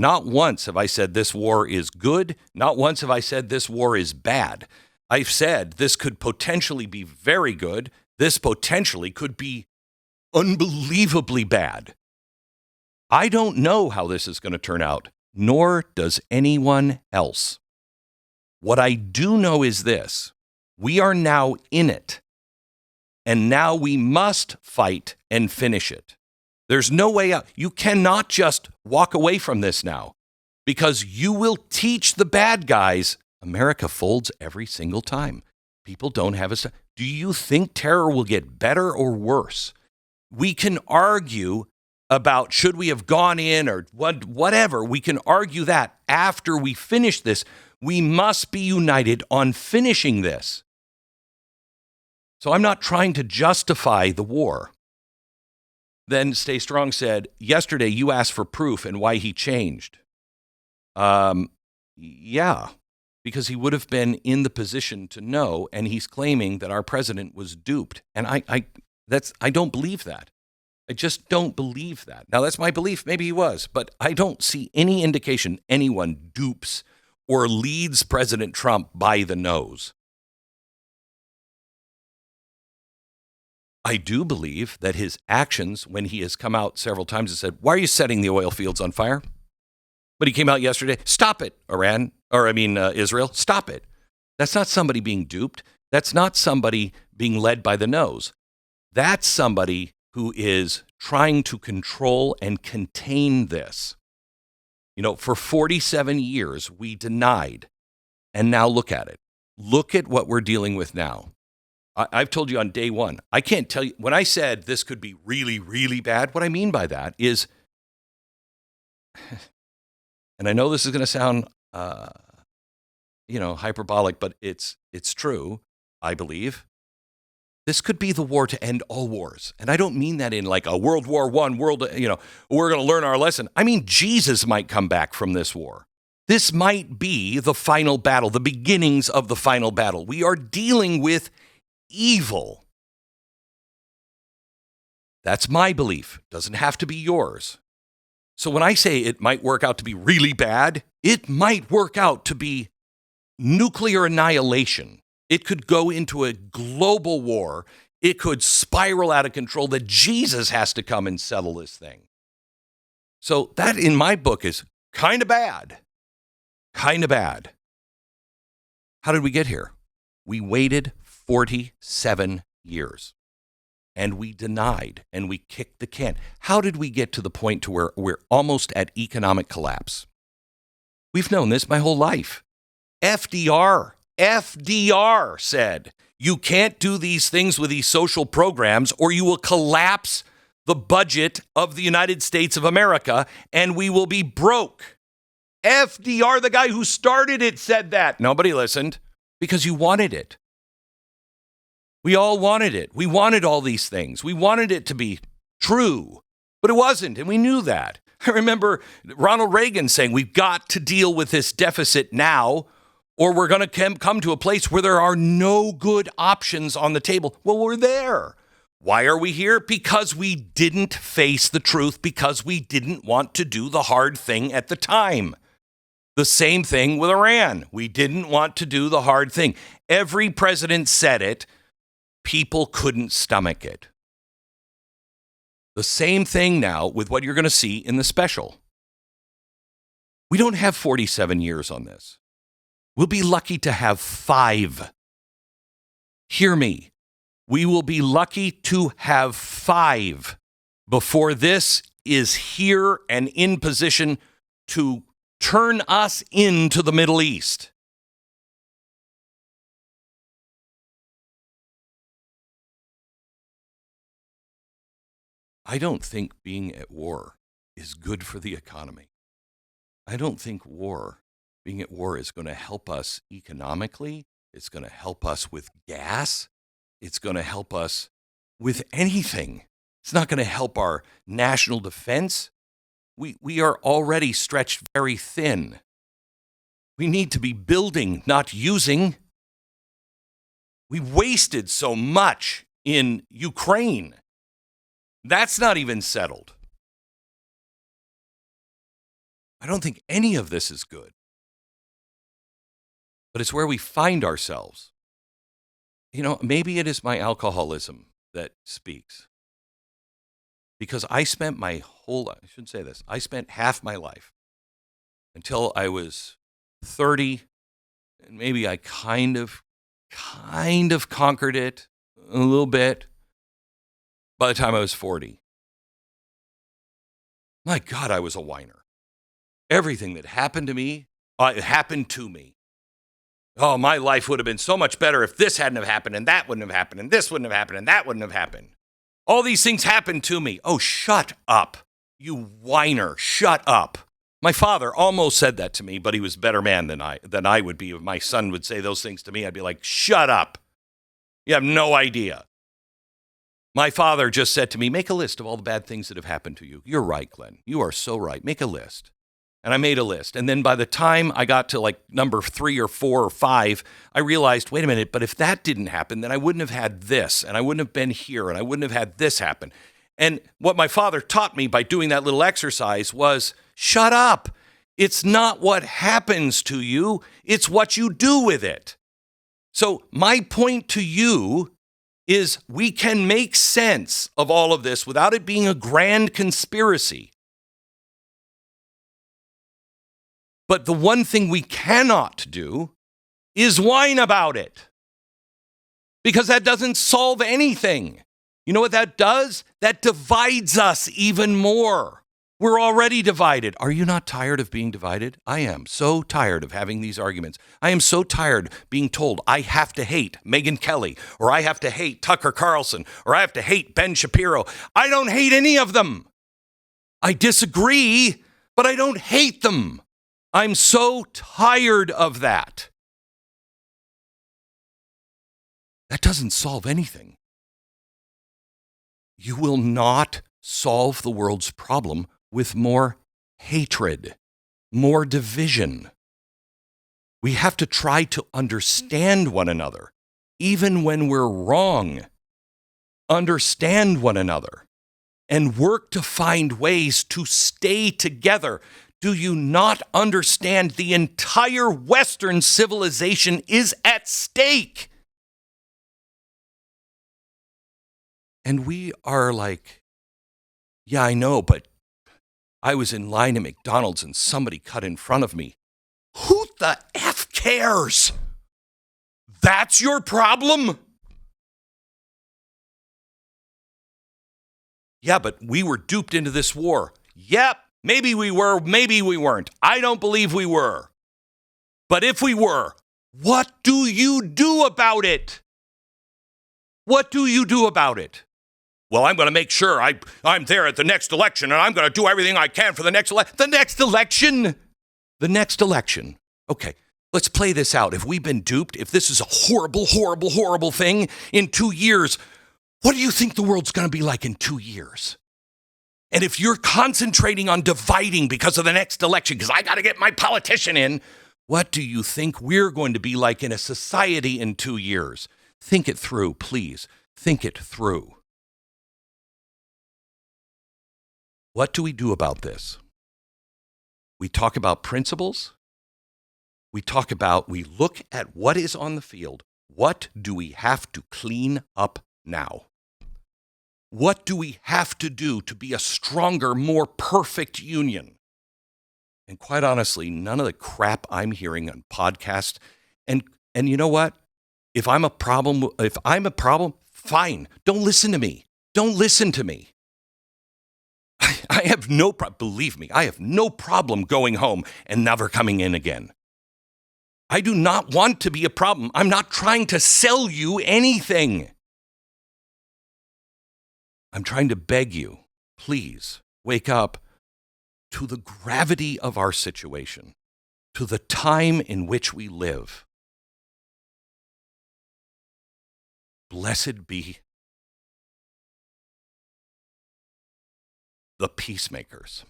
Not once have I said this war is good. Not once have I said this war is bad. I've said this could potentially be very good. This potentially could be unbelievably bad. I don't know how this is going to turn out, nor does anyone else. What I do know is this: we are now in it, and now we must fight and finish it. There's no way out. You cannot just walk away from this now, because you will teach the bad guys America folds every single time. People don't have a... Do you think terror will get better or worse? We can argue about should we have gone in or whatever. We can argue that after we finish this. We must be united on finishing this. So I'm not trying to justify the war. Then Stay Strong said, yesterday you asked for proof and why he changed. Yeah, because he would have been in the position to know, and he's claiming that our president was duped. And I don't believe that. I just don't believe that. Now, that's my belief. Maybe he was, but I don't see any indication anyone dupes or leads President Trump by the nose. I do believe that his actions, when he has come out several times and said, why are you setting the oil fields on fire? But he came out yesterday, stop it, Israel, stop it. That's not somebody being duped. That's not somebody being led by the nose. That's somebody who is trying to control and contain this. You know, for 47 years, we denied. And now look at it. Look at what we're dealing with now. I've told you on day one, I can't tell you, when I said this could be really, really bad, what I mean by that is, and I know this is going to sound, hyperbolic, but it's true, I believe. This could be the war to end all wars. And I don't mean that in like a World War I, we're going to learn our lesson. I mean, Jesus might come back from this war. This might be the final battle, the beginnings of the final battle. We are dealing with evil. That's my belief. Doesn't have to be yours. So when I say it might work out to be really bad, it might work out to be nuclear annihilation. It could go into a global war. It could spiral out of control that Jesus has to come and settle this thing. So that, in my book, is kind of bad. Kind of bad. How did we get here? We waited 47 years. And we denied, and we kicked the can. How did we get to the point to where we're almost at economic collapse? We've known this my whole life. FDR said, you can't do these things with these social programs or you will collapse the budget of the United States of America and we will be broke. FDR, the guy who started it, said that. Nobody listened because you wanted it. We all wanted it. We wanted all these things. We wanted it to be true, but it wasn't, and we knew that. I remember Ronald Reagan saying, we've got to deal with this deficit now, or we're going to come to a place where there are no good options on the table. Well, we're there. Why are we here? Because we didn't face the truth, because we didn't want to do the hard thing at the time. The same thing with Iran. We didn't want to do the hard thing. Every president said it. People couldn't stomach it. The same thing now with what you're going to see in the special. We don't have 47 years on this. We'll be lucky to have 5. Hear me. We will be lucky to have 5 before this is here and in position to turn us into the Middle East. I don't think being at war is good for the economy. I don't think being at war is going to help us economically. It's going to help us with gas. It's going to help us with anything. It's not going to help our national defense. We are already stretched very thin. We need to be building, not using. We wasted so much in Ukraine. That's not even settled. I don't think any of this is good. But it's where we find ourselves. Maybe it is my alcoholism that speaks. Because I spent my whole life, I shouldn't say this, I spent half my life until I was 30, and maybe I kind of conquered it a little bit by the time I was 40. My God, I was a whiner. Everything that happened to me, it happened to me. Oh, my life would have been so much better if this hadn't have happened, and that wouldn't have happened, and this wouldn't have happened, and that wouldn't have happened. All these things happened to me. Oh, shut up, you whiner. Shut up. My father almost said that to me, but he was a better man than I would be. If my son would say those things to me, I'd be like, shut up. You have no idea. My father just said to me, make a list of all the bad things that have happened to you. You're right, Glenn. You are so right. Make a list. And I made a list. And then by the time I got to like number 3 or 4 or 5, I realized, wait a minute, but if that didn't happen, then I wouldn't have had this, and I wouldn't have been here, and I wouldn't have had this happen. And what my father taught me by doing that little exercise was, shut up. It's not what happens to you. It's what you do with it. So my point to you is we can make sense of all of this without it being a grand conspiracy. But the one thing we cannot do is whine about it, because that doesn't solve anything. You know what that does? That divides us even more. We're already divided. Are you not tired of being divided? I am so tired of having these arguments. I am so tired being told I have to hate Megyn Kelly, or I have to hate Tucker Carlson, or I have to hate Ben Shapiro. I don't hate any of them. I disagree, but I don't hate them. I'm so tired of that. That doesn't solve anything. You will not solve the world's problem with more hatred, more division. We have to try to understand one another, even when we're wrong. Understand one another and work to find ways to stay together. Do you not understand the entire Western civilization is at stake? And we are like, yeah, I know, but I was in line at McDonald's and somebody cut in front of me. Who the F cares? That's your problem? Yeah, but we were duped into this war. Yep, maybe we were, maybe we weren't. I don't believe we were. But if we were, what do you do about it? What do you do about it? Well, I'm going to make sure I'm there at the next election, and I'm going to do everything I can for the next election. The next election? The next election. Okay, let's play this out. If we've been duped, if this is a horrible, horrible, horrible thing in 2 years, what do you think the world's going to be like in 2 years? And if you're concentrating on dividing because of the next election, because I got to get my politician in, what do you think we're going to be like in a society in 2 years? Think it through, please. Think it through. What do we do about this? We talk about principles. We look at what is on the field. What do we have to clean up now? What do we have to do to be a stronger, more perfect union? And quite honestly, none of the crap I'm hearing on podcasts. And you know what? If I'm a problem, fine. Don't listen to me. Don't listen to me. I have no problem. Believe me, I have no problem going home and never coming in again. I do not want to be a problem. I'm not trying to sell you anything. I'm trying to beg you, please wake up to the gravity of our situation, to the time in which we live. Blessed be the peacemakers.